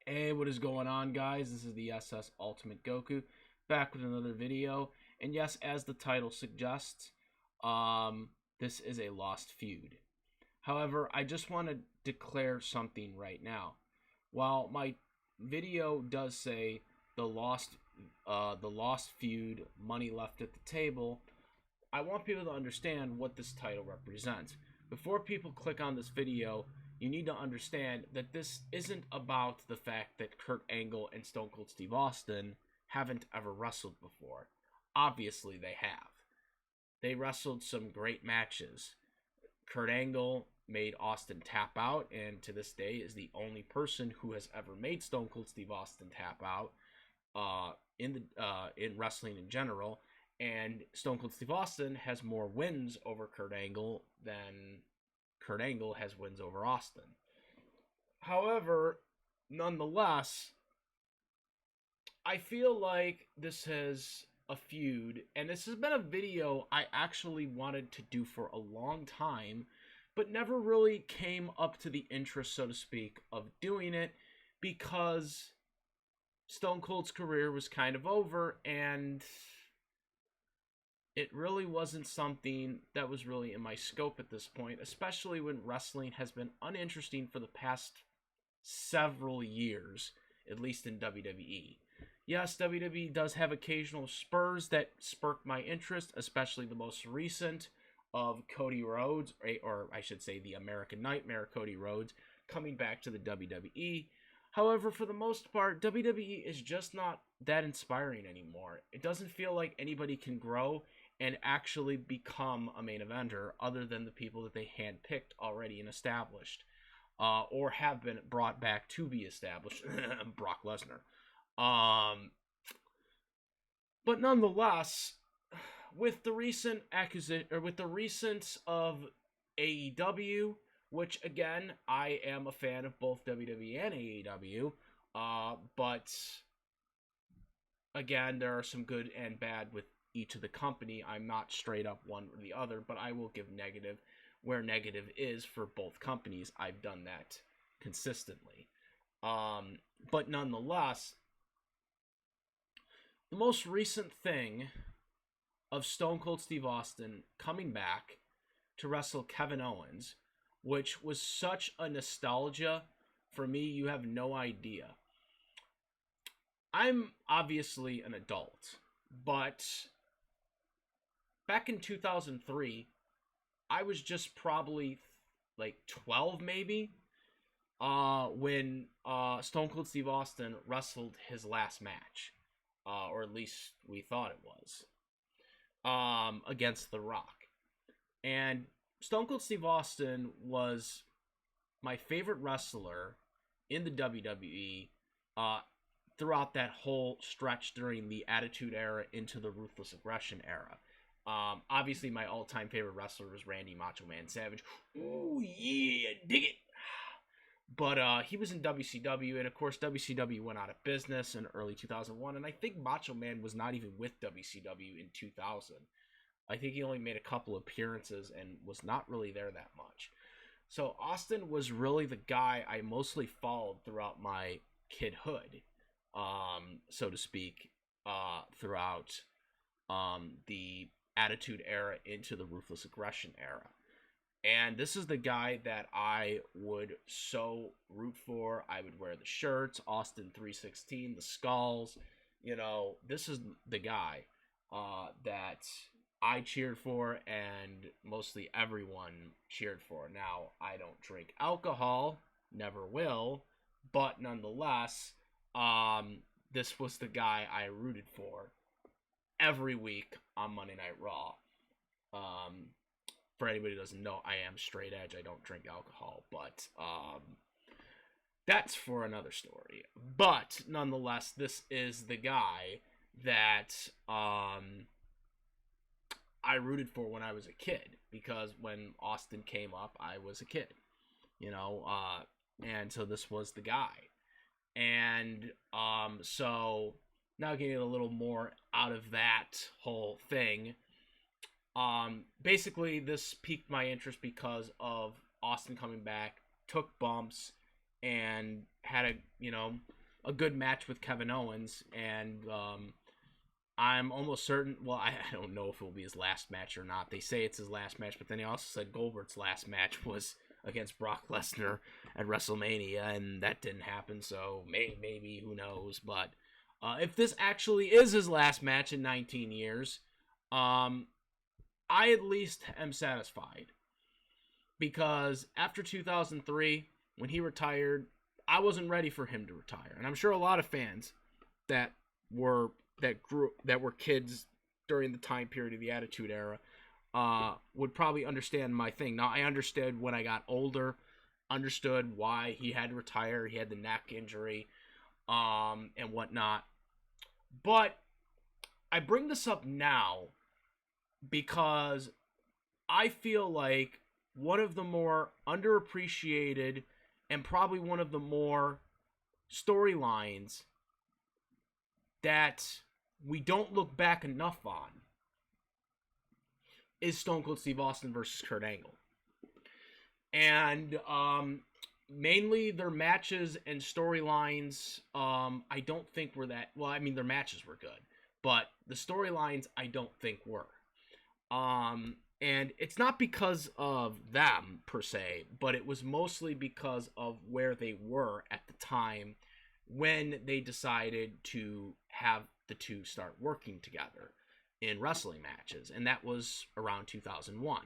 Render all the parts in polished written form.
Hey, what is going on, guys? This is the SS Ultimate Goku, back with another video. And yes, as the title suggests, this is a lost feud. However, I just want to declare something right now. While my video does say the lost feud, money left at the table, I want people to understand what this title represents. Before people click on this video, you need to understand that this isn't about the fact that Kurt Angle and Stone Cold Steve Austin haven't ever wrestled before. Obviously, they have. They wrestled some great matches. Kurt Angle made Austin tap out, and to this day is the only person who has ever made Stone Cold Steve Austin tap out in wrestling in general. And Stone Cold Steve Austin has more wins over Kurt Angle than Kurt Angle has wins over Austin. However, nonetheless, I feel like this has a feud, and this has been a video I actually wanted to do for a long time, but never really came up to the interest, so to speak, of doing it because Stone Cold's career was kind of over, and it really wasn't something that was really in my scope at this point, especially when wrestling has been uninteresting for the past several years, at least in WWE. Yes, WWE does have occasional spurs that spark my interest, especially the most recent of Cody Rhodes, or I should say the American Nightmare Cody Rhodes, coming back to the WWE. However, for the most part, WWE is just not that inspiring anymore. It doesn't feel like anybody can grow and actually become a main eventer other than the people that they handpicked already and established, or have been brought back to be established. Brock Lesnar. But nonetheless, with the recent acquisition, or with the recent of AEW, which again I am a fan of both WWE and AEW, but again there are some good and bad with each of the company. I'm not straight up one or the other, but I will give negative where negative is for both companies. I've done that consistently. But nonetheless, the most recent thing of Stone Cold Steve Austin coming back to wrestle Kevin Owens, which was such a nostalgia for me, you have no idea. I'm obviously an adult, but back in 2003, I was just probably like 12 maybe, when Stone Cold Steve Austin wrestled his last match, or at least we thought it was, against The Rock. And Stone Cold Steve Austin was my favorite wrestler in the WWE throughout that whole stretch during the Attitude Era into the Ruthless Aggression Era. Obviously, my all-time favorite wrestler was Randy Macho Man Savage. Ooh, yeah, dig it. But he was in WCW, and of course, WCW went out of business in early 2001, and I think Macho Man was not even with WCW in 2000. I think he only made a couple appearances and was not really there that much. So Austin was really the guy I mostly followed throughout my kidhood, so to speak, throughout the Attitude Era into the Ruthless Aggression Era. And this is the guy that I would so root for. I would wear the shirts, Austin 316, the skulls. You know, this is the guy that I cheered for, and mostly everyone cheered for. Now, I don't drink alcohol, never will, but nonetheless, this was the guy I rooted for every week on Monday Night Raw. For anybody who doesn't know, I am straight edge. I don't drink alcohol, but that's for another story. But nonetheless, this is the guy that I rooted for when I was a kid, because when Austin came up, I was a kid, you know, and so this was the guy. And so now getting a little more out of that whole thing, basically this piqued my interest because of Austin coming back, took bumps, and had a good match with Kevin Owens, and I'm almost certain. Well, I don't know if it will be his last match or not. They say it's his last match, but then he also said Goldberg's last match was against Brock Lesnar at WrestleMania, and that didn't happen. So maybe who knows? But if this actually is his last match in 19 years, I at least am satisfied, because after 2003, when he retired, I wasn't ready for him to retire, and I'm sure a lot of fans that were that were kids during the time period of the Attitude Era would probably understand my thing. Now, I understood when I got older, understood why he had to retire. He had the neck injury, and whatnot. But I bring this up now because I feel like one of the more underappreciated and probably one of the more storylines that we don't look back enough on is Stone Cold Steve Austin versus Kurt Angle. And mainly their matches and storylines, I don't think were that... Well, I mean, their matches were good, but the storylines I don't think were. And it's not because of them, per se, but it was mostly because of where they were at the time when they decided to have the two start working together in wrestling matches, and that was around 2001.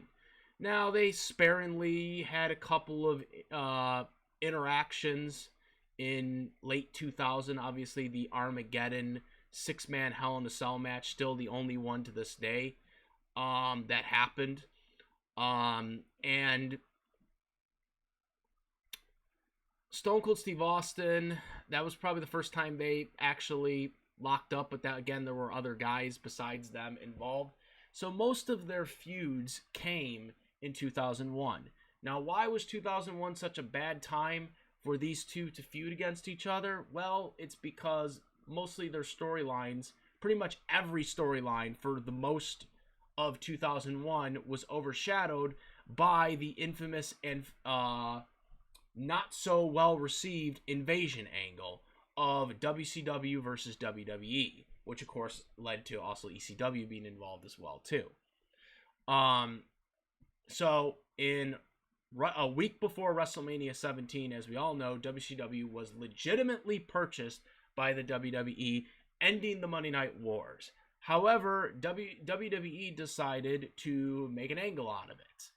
Now, they sparingly had a couple of interactions in late 2000. Obviously, the Armageddon six-man Hell in a Cell match, still the only one to this day that happened. And Stone Cold Steve Austin, that was probably the first time they actually locked up, but that, again, there were other guys besides them involved. So most of their feuds came in 2001. Now, why was 2001 such a bad time for these two to feud against each other? Well, it's because mostly their storylines, pretty much every storyline for the most of 2001 was overshadowed by the infamous and not so well received invasion angle of WCW versus WWE, which of course led to also ECW being involved as well too. So in a week before WrestleMania 17, as we all know, WCW was legitimately purchased by the WWE, ending the Monday Night Wars. However, WWE decided to make an angle out of it.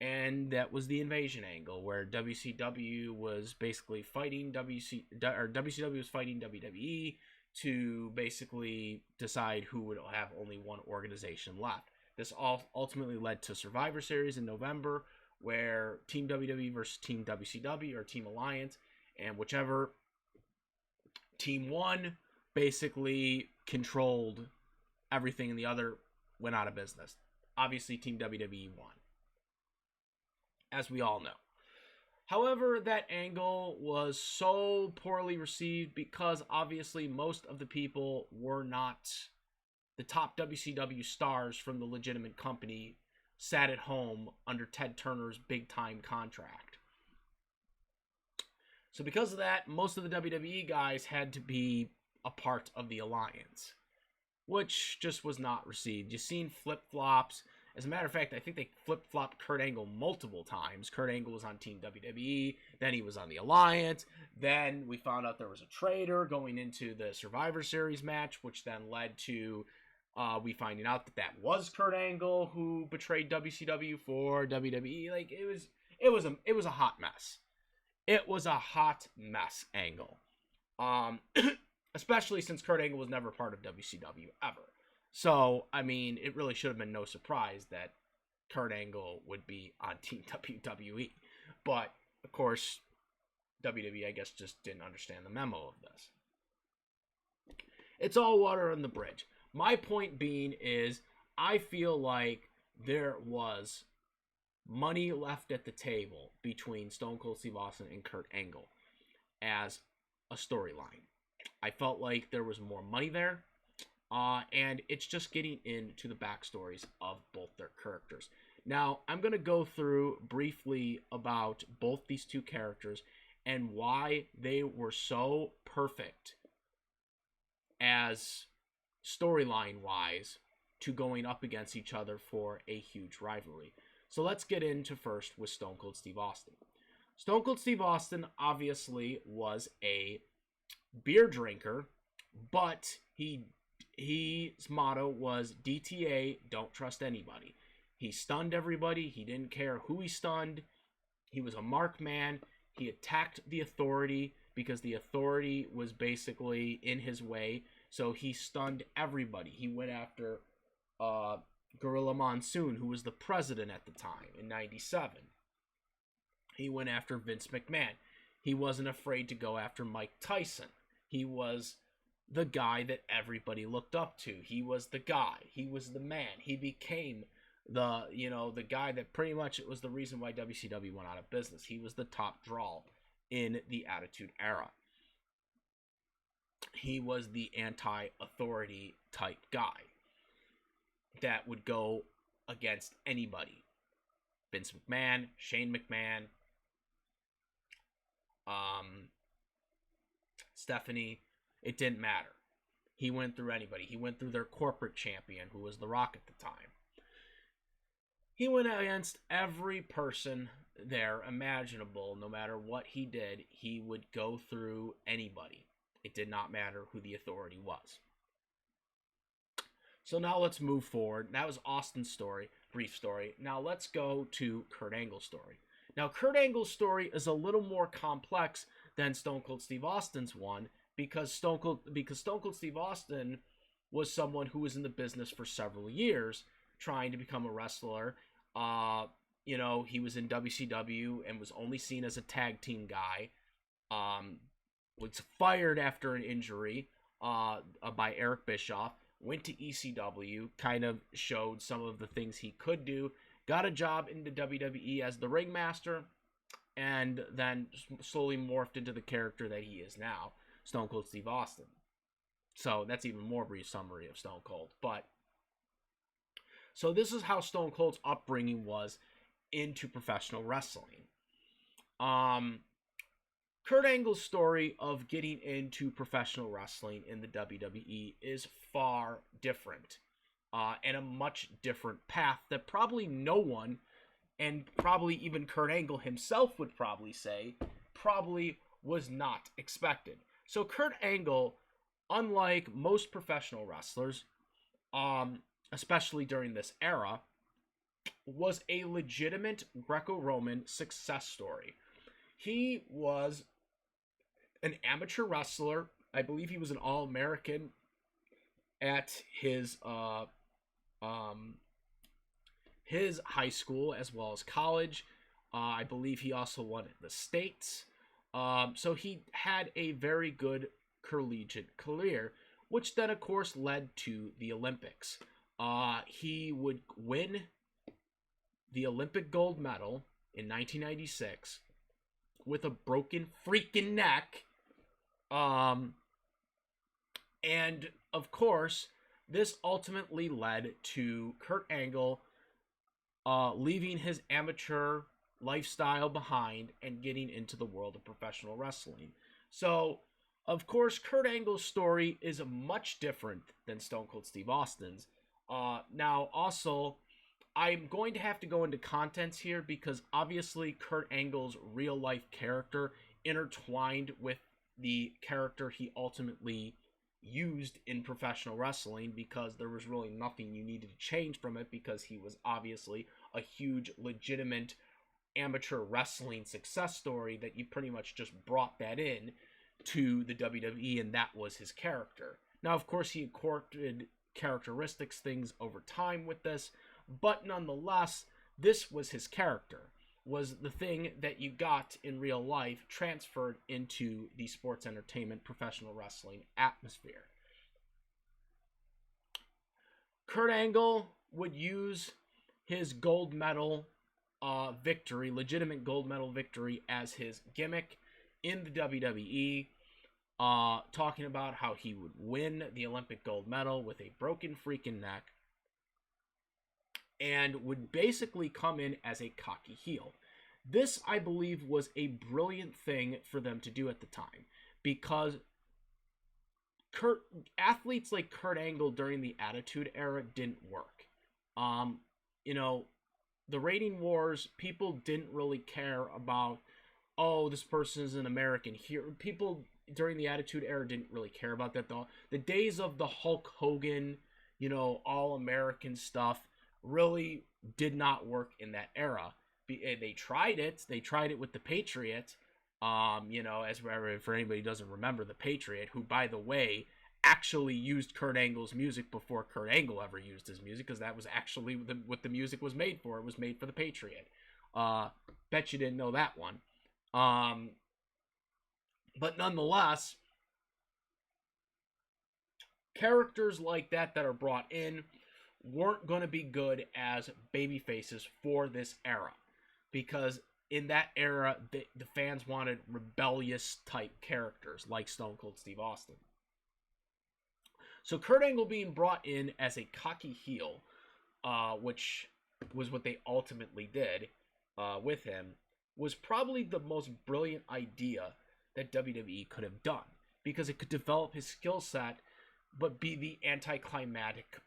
And that was the invasion angle, where WCW was basically fighting WCW was fighting WWE to basically decide who would have only one organization left. This all ultimately led to Survivor Series in November, where Team WWE versus Team WCW, or Team Alliance, and whichever team won basically controlled everything, and the other went out of business. Obviously, Team WWE won, as we all know. However, that angle was so poorly received because obviously most of the people were not the top WCW stars from the legitimate company, sat at home under Ted Turner's big-time contract. So because of that, most of the WWE guys had to be a part of the alliance, which just was not received. You've seen flip-flops. As a matter of fact, I think they flip-flopped Kurt Angle multiple times. Kurt Angle was on Team WWE, then he was on the Alliance, then we found out there was a traitor going into the Survivor Series match, which then led to we finding out that was Kurt Angle who betrayed WCW for WWE. Like, it was a hot mess. It was a hot mess, Angle. Especially since Kurt Angle was never part of WCW ever. So, I mean, it really should have been no surprise that Kurt Angle would be on Team WWE. But, of course, WWE, I guess, just didn't understand the memo of this. It's all water on the bridge. My point being is, I feel like there was money left at the table between Stone Cold Steve Austin and Kurt Angle as a storyline. I felt like there was more money there. And it's just getting into the backstories of both their characters. Now, I'm going to go through briefly about both these two characters and why they were so perfect as storyline wise to going up against each other for a huge rivalry. So let's get into first with Stone Cold Steve Austin. Stone Cold Steve Austin obviously was a beer drinker, but his motto was DTA, don't trust anybody. He stunned everybody. He didn't care who he stunned. He was a mark man. He attacked the authority because the authority was basically in his way. So he stunned everybody. He went after Gorilla Monsoon, who was the president at the time in 97. He went after Vince McMahon. He wasn't afraid to go after Mike Tyson. He was the guy that everybody looked up to. He was the guy. He was the man. He became the guy that pretty much, it was the reason why WCW went out of business. He was the top draw in the Attitude Era. He was the anti-authority type guy that would go against anybody. Vince McMahon, Shane McMahon, Stephanie, it didn't matter. He went through anybody. He went through their corporate champion, who was The Rock at the time. He went against every person there imaginable. No matter what he did, he would go through anybody. It did not matter who the authority was. So now let's move forward. That was Austin's story, brief story. Now let's go to Kurt Angle's story. Now Kurt Angle's story is a little more complex than Stone Cold Steve Austin's one, because Stone Cold Steve Austin was someone who was in the business for several years trying to become a wrestler. He was in WCW and was only seen as a tag team guy. Was fired after an injury by Eric Bischoff. Went to ECW, kind of showed some of the things he could do. Got a job in the WWE as the ringmaster, and then slowly morphed into the character that he is now, Stone Cold Steve Austin. So that's even more brief summary of Stone Cold. So this is how Stone Cold's upbringing was into professional wrestling. Kurt Angle's story of getting into professional wrestling in the WWE is far different, and a much different path that probably no one, and probably even Kurt Angle himself would probably say, probably was not expected. So Kurt Angle, unlike most professional wrestlers, especially during this era, was a legitimate Greco-Roman success story. He was an amateur wrestler. I believe he was an All-American at his high school as well as college. I believe he also won in the States. So he had a very good collegiate career, which then, of course, led to the Olympics. He would win the Olympic gold medal in 1996 with a broken freaking neck. And of course, this ultimately led to Kurt Angle leaving his amateur lifestyle behind and getting into the world of professional wrestling. So, of course, Kurt Angle's story is much different than Stone Cold Steve Austin's. Now, also, I'm going to have to go into contents here because obviously Kurt Angle's real life character intertwined with the character he ultimately used in professional wrestling, because there was really nothing you needed to change from it, because he was obviously a huge legitimate amateur wrestling success story that you pretty much just brought that in to the WWE, and that was his character. Now, of course, he incorporated characteristics, things over time with this, but nonetheless, this was his character, was the thing that you got in real life transferred into the sports entertainment professional wrestling atmosphere. Kurt Angle would use his gold medal victory, legitimate gold medal victory, as his gimmick in the WWE, talking about how he would win the Olympic gold medal with a broken freaking neck, and would basically come in as a cocky heel. This, I believe, was a brilliant thing for them to do at the time, because Kurt athletes like Kurt Angle during the Attitude Era didn't work. Um, you know, the rating wars, people didn't really care about, oh, this person is an American hero. People during the Attitude Era didn't really care about that though. The days of the Hulk Hogan, all American stuff really did not work in that era. They tried it. They tried it with the Patriot. As for anybody who doesn't remember, the Patriot, who, by the way, actually used Kurt Angle's music before Kurt Angle ever used his music, because that was actually what the music was made for. It was made for the Patriot. Bet you didn't know that one. But nonetheless, characters like that are brought in weren't going to be good as baby faces for this era, because in that era, the fans wanted rebellious type characters like Stone Cold Steve Austin. So Kurt Angle being brought in as a cocky heel, which was what they ultimately did with him, was probably the most brilliant idea that WWE could have done, because it could develop his skill set but be the anticlimactic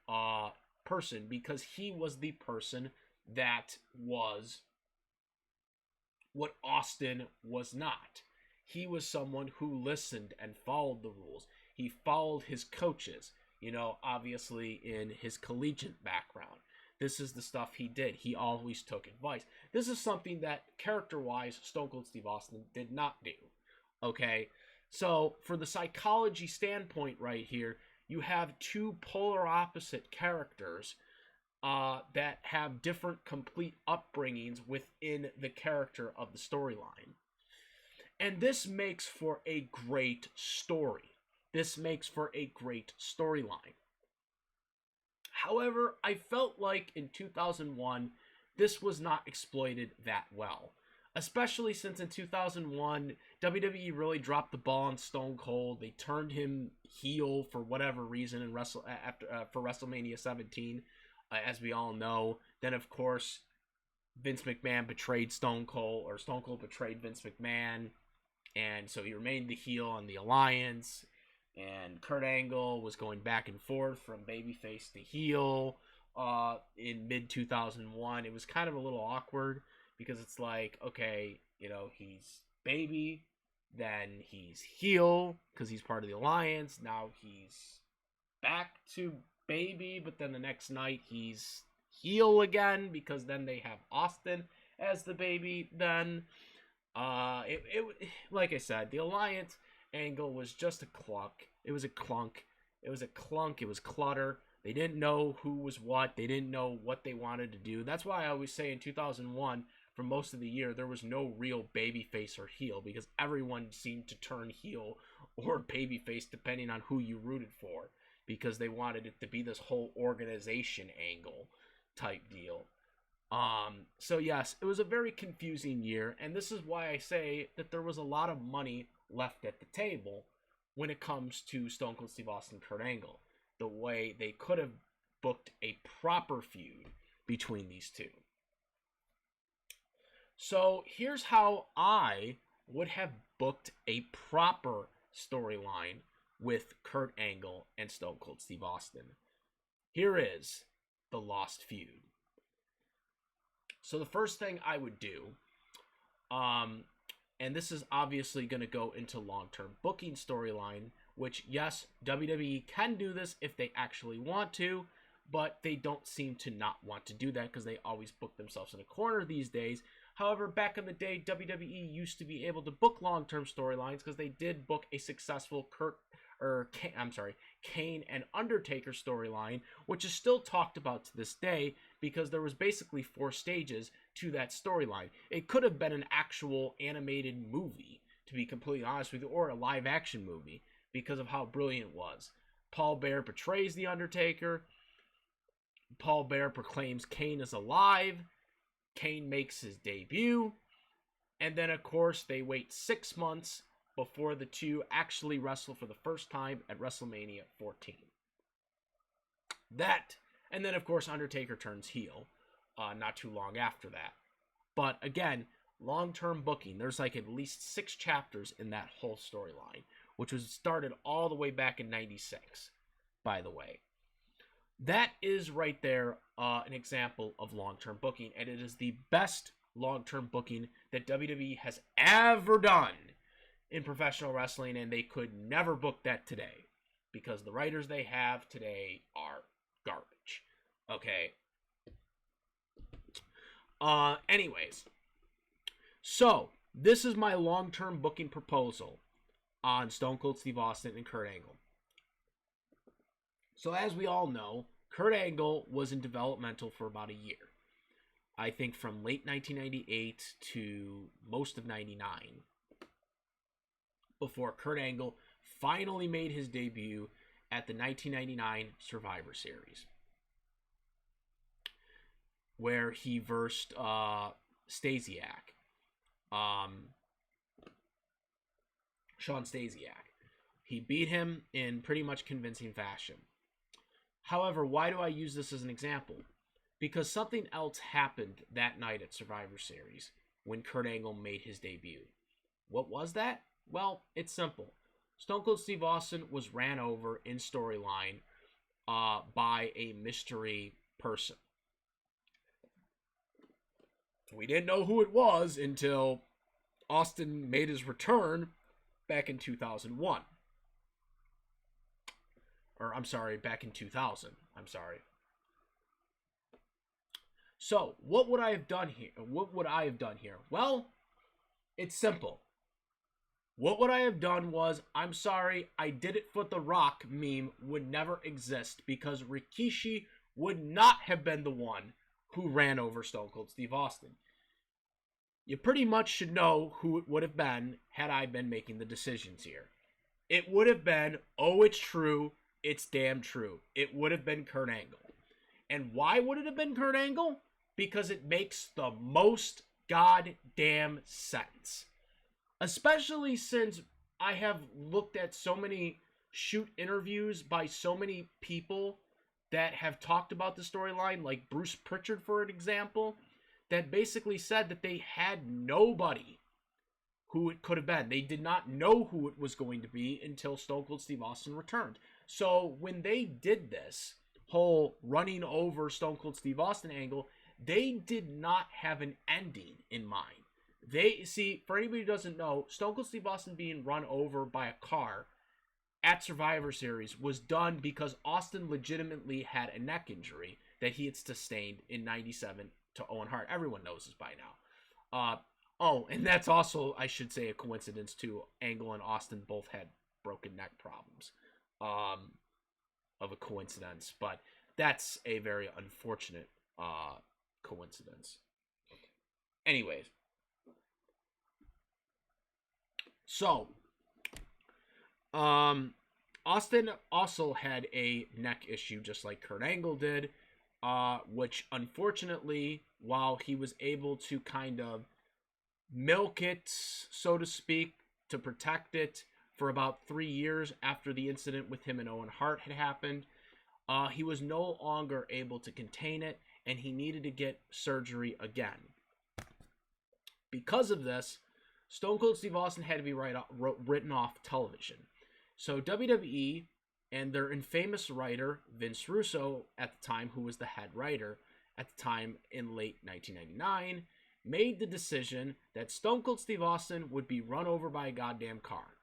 person, because he was the person that was what Austin was not. He was someone who listened and followed the rules. He followed his coaches, obviously in his collegiate background. This is the stuff he did. He always took advice. This is something that, character-wise, Stone Cold Steve Austin did not do. Okay? So, for the psychology standpoint right here, you have two polar opposite characters that have different complete upbringings within the character of the storyline. And this makes for a great story. This makes for a great storyline. However, I felt like in 2001, this was not exploited that well. Especially since in 2001, WWE really dropped the ball on Stone Cold. They turned him heel for whatever reason for WrestleMania 17. As we all know. Then, of course, Vince McMahon betrayed Stone Cold, or Stone Cold betrayed Vince McMahon, and so he remained the heel on the alliance, and Kurt Angle was going back and forth from babyface to heel in mid-2001. It was kind of a little awkward, because it's like, okay, he's baby, then he's heel, because he's part of the alliance, now he's back to baby, but then the next night he's heel again, because then they have Austin as the baby. Then like I said, the alliance angle was just a clunk. It was a clunk. It was clutter. They didn't know who was what. They didn't know what they wanted to do. That's why I always say in 2001, for most of the year, there was no real babyface or heel, because everyone seemed to turn heel or babyface depending on who you rooted for, because they wanted it to be this whole organization angle type deal. So yes, it was a very confusing year, and this is why I say that there was a lot of money left at the table when it comes to Stone Cold Steve Austin and Kurt Angle. The way they could have booked a proper feud between these two. So here's how I would have booked a proper storyline with Kurt Angle and Stone Cold Steve Austin. Here is the Lost Feud. So the first thing I would do, and this is obviously going to go into long-term booking storyline, which, yes, WWE can do this if they actually want to, but they don't seem to not want to do that, because they always book themselves in a corner these days. However, back in the day, WWE used to be able to book long-term storylines, because they did book a successful Kane and Undertaker storyline, which is still talked about to this day, because there was basically 4 stages to that storyline. It could have been an actual animated movie, to be completely honest with you, or a live-action movie, because of how brilliant it was. Paul Bearer betrays The Undertaker. Paul Bearer proclaims Kane is alive. Kane makes his debut. And then, of course, they wait 6 months before the two actually wrestle for the first time at WrestleMania 14. And then, of course, Undertaker turns heel not too long after that. But again, long-term booking. There's like at least 6 chapters in that whole storyline, which was started all the way back in 96, by the way. That is right there an example of long-term booking, and it is the best long-term booking that WWE has ever done in professional wrestling, and they could never book that today because the writers they have today are garbage. Okay. Anyways, so this is my long-term booking proposal on Stone Cold Steve Austin and Kurt Angle. So as we all know, Kurt Angle was in developmental for about a year. I think from late 1998 to most of 99, before Kurt Angle finally made his debut at the 1999 Survivor Series, where he versed Stasiak, Sean Stasiak. He beat him in pretty much convincing fashion. However, why do I use this as an example? Because something else happened that night at Survivor Series when Kurt Angle made his debut. What was that? Well, it's simple. Stone Cold Steve Austin was ran over in storyline by a mystery person. We didn't know who it was until Austin made his return back in 2001. Or, I'm sorry, back in 2000. I'm sorry. So, what would I have done here? Well, it's simple. What would I have done was, I'm sorry, I did it for The Rock meme would never exist because Rikishi would not have been the one who ran over Stone Cold Steve Austin. You pretty much should know who it would have been had I been making the decisions here. It would have been, oh, it's true, it's damn true. It would have been Kurt Angle. And why would it have been Kurt Angle? Because it makes the most goddamn sense. Especially since I have looked at so many shoot interviews by so many people that have talked about the storyline, like Bruce Pritchard, for an example, that basically said that they had nobody who it could have been. They did not know who it was going to be until Stone Cold Steve Austin returned. So when they did this whole running over Stone Cold Steve Austin angle, they did not have an ending in mind. They, see, for anybody who doesn't know, Stone Cold Steve Austin being run over by a car at Survivor Series was done because Austin legitimately had a neck injury that he had sustained in 97 to Owen Hart. Everyone knows this by now. Oh, and that's also, I should say, a coincidence too. Angle and Austin both had broken neck problems. Of a coincidence, but that's a very unfortunate coincidence. Anyways, so Austin also had a neck issue just like Kurt Angle did, which unfortunately, while he was able to kind of milk it, so to speak, to protect it for about 3 years after the incident with him and Owen Hart had happened, he was no longer able to contain it, and he needed to get surgery again. Because of this, Stone Cold Steve Austin had to be written off television. So WWE and their infamous writer, Vince Russo, at the time, who was the head writer at the time in late 1999, made the decision that Stone Cold Steve Austin would be run over by a goddamn car.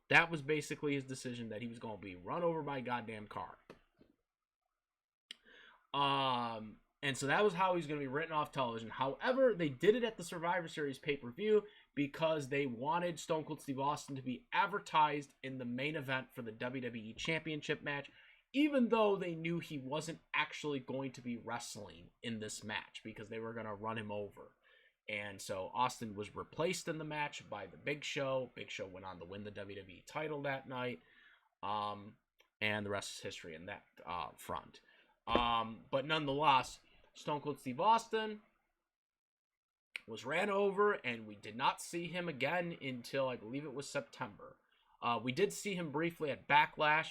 That was basically his decision, that he was going to be run over by a goddamn car. And so that was how he was going to be written off television. However, they did it at the Survivor Series pay-per-view because they wanted Stone Cold Steve Austin to be advertised in the main event for the WWE Championship match, even though they knew he wasn't actually going to be wrestling in this match because they were going to run him over. And so Austin was replaced in the match by the Big Show. Big Show went on to win the WWE title that night. And the rest is history in that front. But nonetheless, Stone Cold Steve Austin was ran over, and we did not see him again until, I believe it was September. We did see him briefly at Backlash,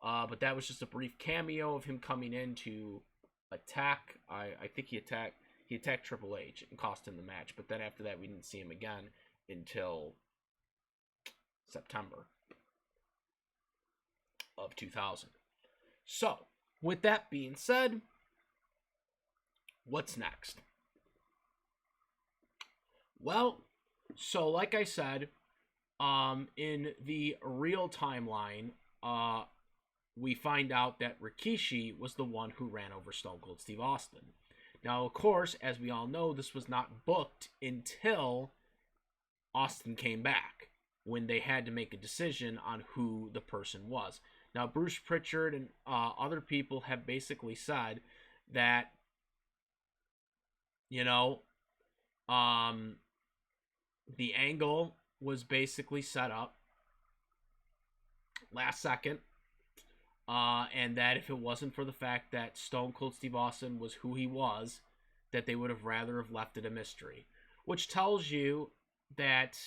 but that was just a brief cameo of him coming in to attack. I think he attacked. He attacked Triple H and cost him the match. But then after that, we didn't see him again until September of 2000. So, with that being said, what's next? Well, so like I said, in the real timeline, we find out that Rikishi was the one who ran over Stone Cold Steve Austin. Now, of course, as we all know, this was not booked until Austin came back, when they had to make a decision on who the person was. Now, Bruce Pritchard and other people have basically said that, you know, the angle was basically set up last second, and that if it wasn't for the fact that Stone Cold Steve Austin was who he was, that they would have rather have left it a mystery, which tells you that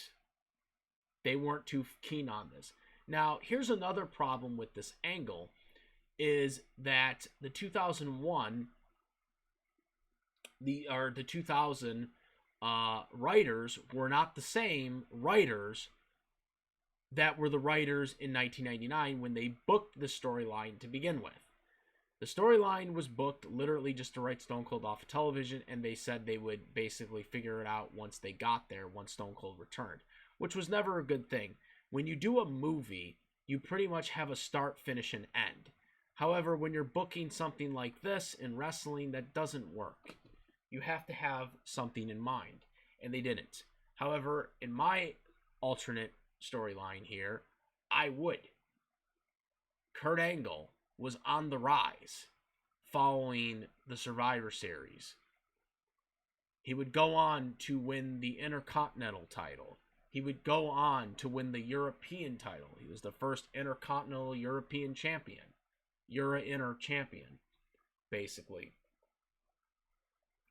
they weren't too keen on this. Now, here's another problem with this angle, is that the 2001, the 2000 writers were not the same writers that were the writers in 1999 when they booked the storyline to begin with. The storyline was booked literally just to write Stone Cold off of television, and they said they would basically figure it out once they got there, once Stone Cold returned, which was never a good thing. When you do a movie, you pretty much have a start, finish, and end. However, when you're booking something like this in wrestling, that doesn't work. You have to have something in mind, and they didn't. However, in my alternate storyline here, I would. Kurt Angle was on the rise following the Survivor Series. He would go on to win the Intercontinental title. He would go on to win the European title. He was the first Intercontinental European champion. Inter champion, basically.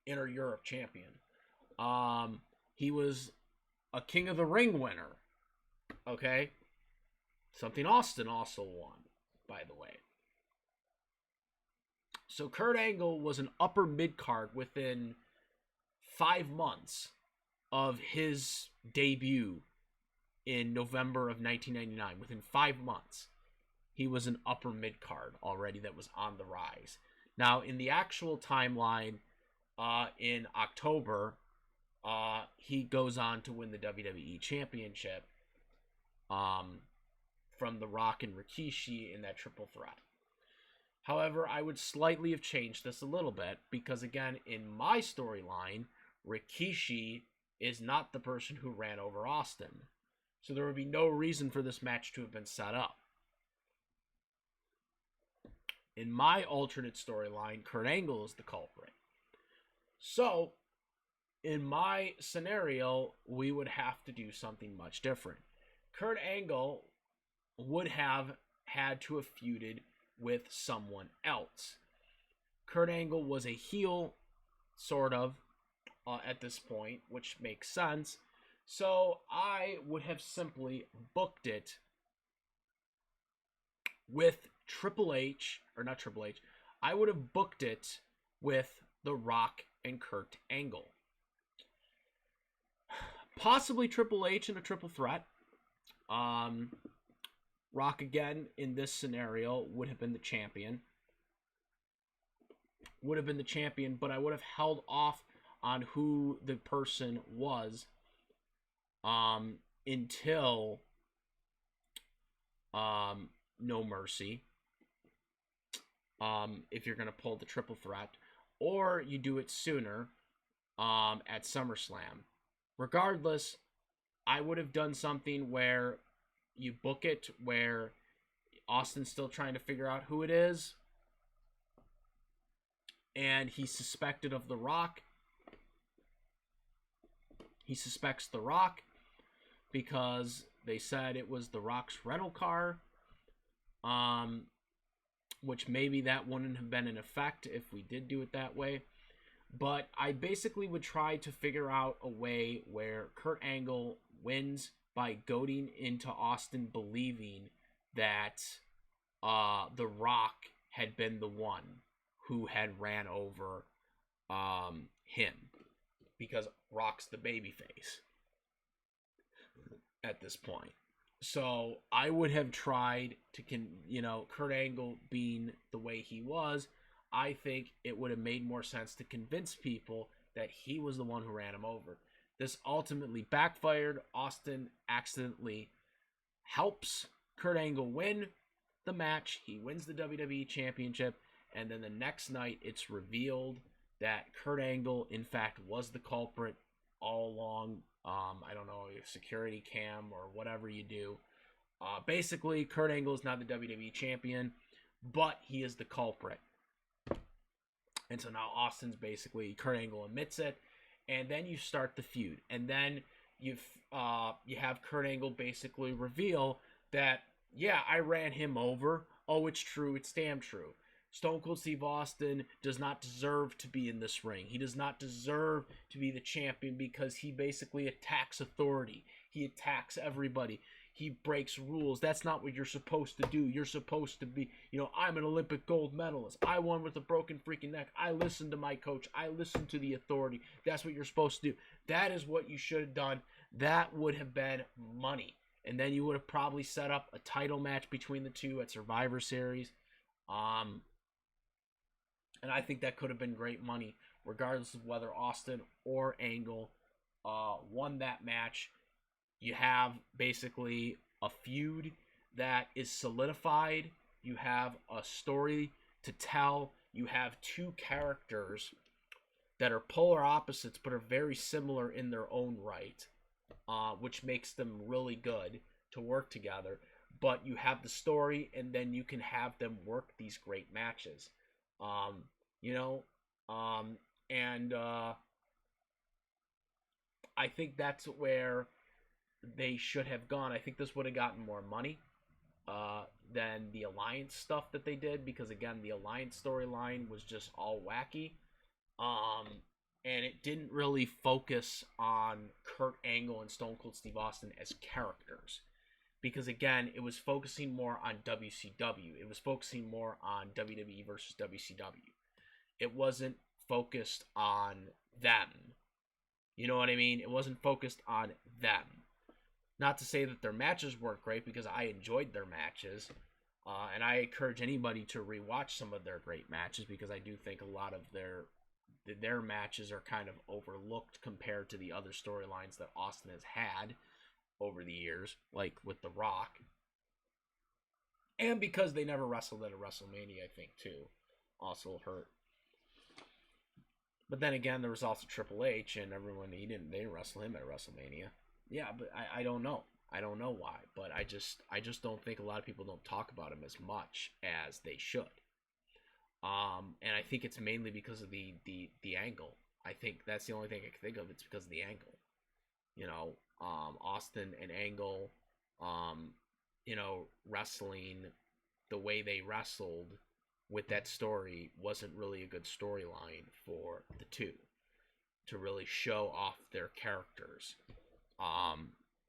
Inter-Europe champion. He was a King of the Ring winner. Okay? Something Austin also won, by the way. So Kurt Angle was an upper mid-card within 5 months of his debut in November of 1999. Within 5 months, he was an upper mid-card already that was on the rise. Now, in the actual timeline, in October, he goes on to win the WWE Championship from The Rock and Rikishi in that triple threat. However, I would slightly have changed this a little bit because, again, in my storyline, Rikishi is not the person who ran over Austin. So there would be no reason for this match to have been set up. In my alternate storyline, Kurt Angle is the culprit. So, in my scenario, we would have to do something much different. Kurt Angle would have had to have feuded with someone else. Kurt Angle was a heel, sort of, at this point, which makes sense. So I would have simply booked it with Triple H, or not Triple H, I would have booked it with The Rock and Kurt Angle. Possibly Triple H in a triple threat. Rock, again, in this scenario, would have been the champion. But I would have held off on who the person was until No Mercy. If you're going to pull the triple threat. Or you do it sooner at SummerSlam. Regardless, I would have done something where you book it where Austin's still trying to figure out who it is, and he's suspected of The Rock. He suspects The Rock because they said it was The Rock's rental car, which maybe that wouldn't have been in effect if we did do it that way. But I basically would try to figure out a way where Kurt Angle wins by goading into Austin believing that The Rock had been the one who had ran over him because Rock's the babyface at this point. So I would have tried to, Kurt Angle being the way he was, I think it would have made more sense to convince people that he was the one who ran him over. This ultimately backfired. Austin accidentally helps Kurt Angle win the match. He wins the WWE Championship, and then the next night it's revealed that Kurt Angle, in fact, was the culprit all along. I don't know, a security cam or whatever you do. Basically, Kurt Angle is not the WWE champion, but he is the culprit. And so now Austin's basically, Kurt Angle admits it, and then you start the feud. And then you have Kurt Angle basically reveal that, yeah, I ran him over. Oh, it's true. It's damn true. Stone Cold Steve Austin does not deserve to be in this ring. He does not deserve to be the champion because he basically attacks authority. He attacks everybody. He breaks rules. That's not what you're supposed to do. You're supposed to be, I'm an Olympic gold medalist. I won with a broken freaking neck. I listened to my coach. I listened to the authority. That's what you're supposed to do. That is what you should have done. That would have been money. And then you would have probably set up a title match between the two at Survivor Series. And I think that could have been great money, regardless of whether Austin or Angle won that match. You have basically a feud that is solidified. You have a story to tell. You have two characters that are polar opposites but are very similar in their own right, which makes them really good to work together. But you have the story, and then you can have them work these great matches. And I think that's where they should have gone. I think this would have gotten more money than the Alliance stuff that they did, because again, the Alliance storyline was just all wacky, and it didn't really focus on Kurt Angle and Stone Cold Steve Austin as characters, because again, it was focusing more on WCW. It was focusing more on WWE versus WCW. It wasn't focused on them. You know what I mean? It wasn't focused on them. Not to say that their matches weren't great, because I enjoyed their matches. And I encourage anybody to rewatch some of their great matches, because I do think a lot of their matches are kind of overlooked compared to the other storylines that Austin has had over the years, like with The Rock. And because they never wrestled at a WrestleMania, I think, too. Also hurt. But then again, there was also Triple H, and they didn't wrestle him at WrestleMania. Yeah, but I don't know. I don't know why, but I just don't think a lot of people don't talk about him as much as they should. And I think it's mainly because of the angle. I think that's the only thing I can think of. It's because of the angle. Austin and Angle, wrestling the way they wrestled with that story wasn't really a good storyline for the two to really show off their characters,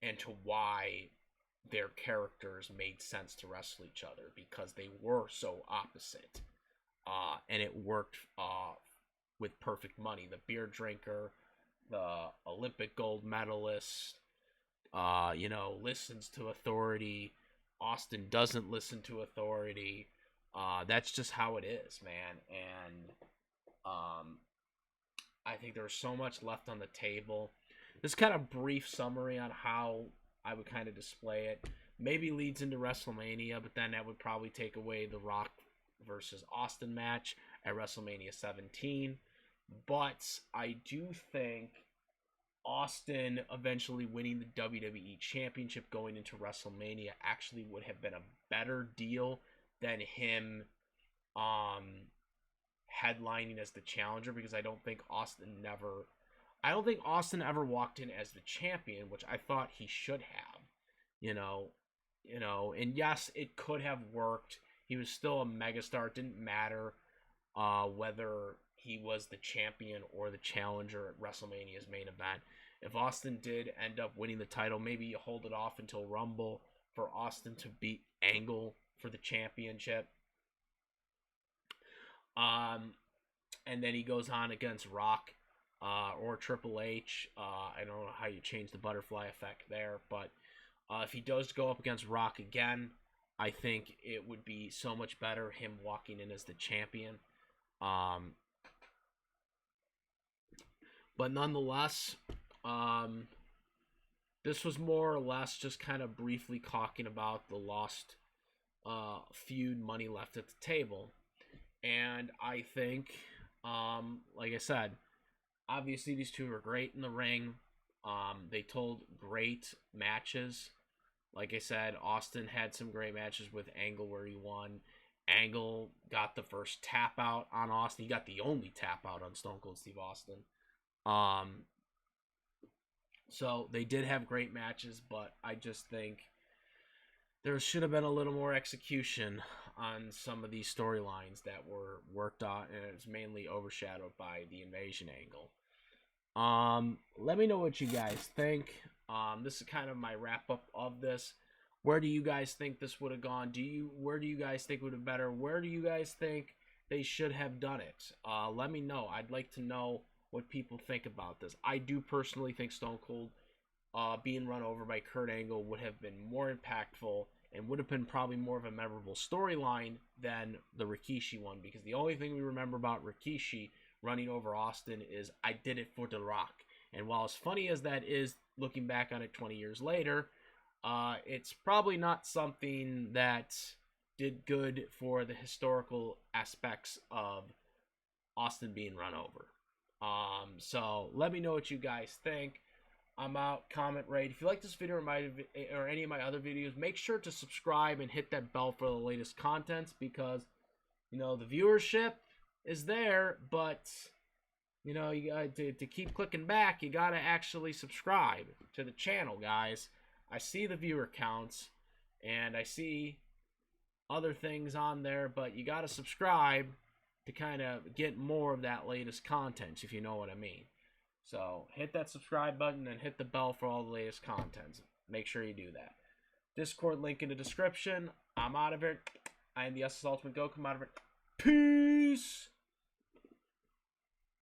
and to why their characters made sense to wrestle each other, because they were so opposite, and it worked with perfect money. The beer drinker, the Olympic gold medalist, listens to authority. Austin doesn't listen to authority. That's just how it is, man. And I think there's so much left on the table. This kind of brief summary on how I would kind of display it maybe leads into WrestleMania, but then that would probably take away the Rock versus Austin match at WrestleMania 17. But I do think Austin eventually winning the WWE Championship going into WrestleMania actually would have been a better deal than him headlining as the challenger, because I don't think Austin ever walked in as the champion, which I thought he should have. And yes, it could have worked. He was still a megastar. It didn't matter whether he was the champion or the challenger at WrestleMania's main event. If Austin did end up winning the title, maybe you hold it off until Rumble for Austin to beat Angle for the championship. and then he goes on against Rock or Triple H. I don't know how you change the butterfly effect there, but if he does go up against Rock again, I think it would be so much better him walking in as the champion. But nonetheless, this was more or less just kind of briefly talking about the lost feud, money left at the table. And I think, like I said, obviously these two were great in the ring. They told great matches. Like I said, Austin had some great matches with Angle where he won. Angle got the first tap out on Austin. He got the only tap out on Stone Cold Steve Austin. So they did have great matches, but I just think there should have been a little more execution on some of these storylines that were worked on, and it's mainly overshadowed by the invasion angle. Let me know what you guys think. This is kind of my wrap up of this. Where do you guys think this would have gone? Where do you guys think would have been better? Where do you guys think they should have done it? Let me know. I'd like to know what people think about this. I do personally think Stone Cold being run over by Kurt Angle would have been more impactful and would have been probably more of a memorable storyline than the Rikishi one, because the only thing we remember about Rikishi running over Austin is I did it for The Rock. And while as funny as that is, looking back on it 20 years later, it's probably not something that did good for the historical aspects of Austin being run over. So let me know what you guys think. I'm out. Comment, rate. If you like this video or any of my other videos, make sure to subscribe and hit that bell for the latest contents, because the viewership is there, but you got to keep clicking back. You got to actually subscribe to the channel, guys. I see the viewer counts and I see other things on there, but you got to subscribe to kind of get more of that latest content, if you know what I mean. So hit that subscribe button and hit the bell for all the latest contents. Make sure you do that. Discord link in the description. I'm out of it. I am the SS Ultimate Goku. I'm out of it. Peace.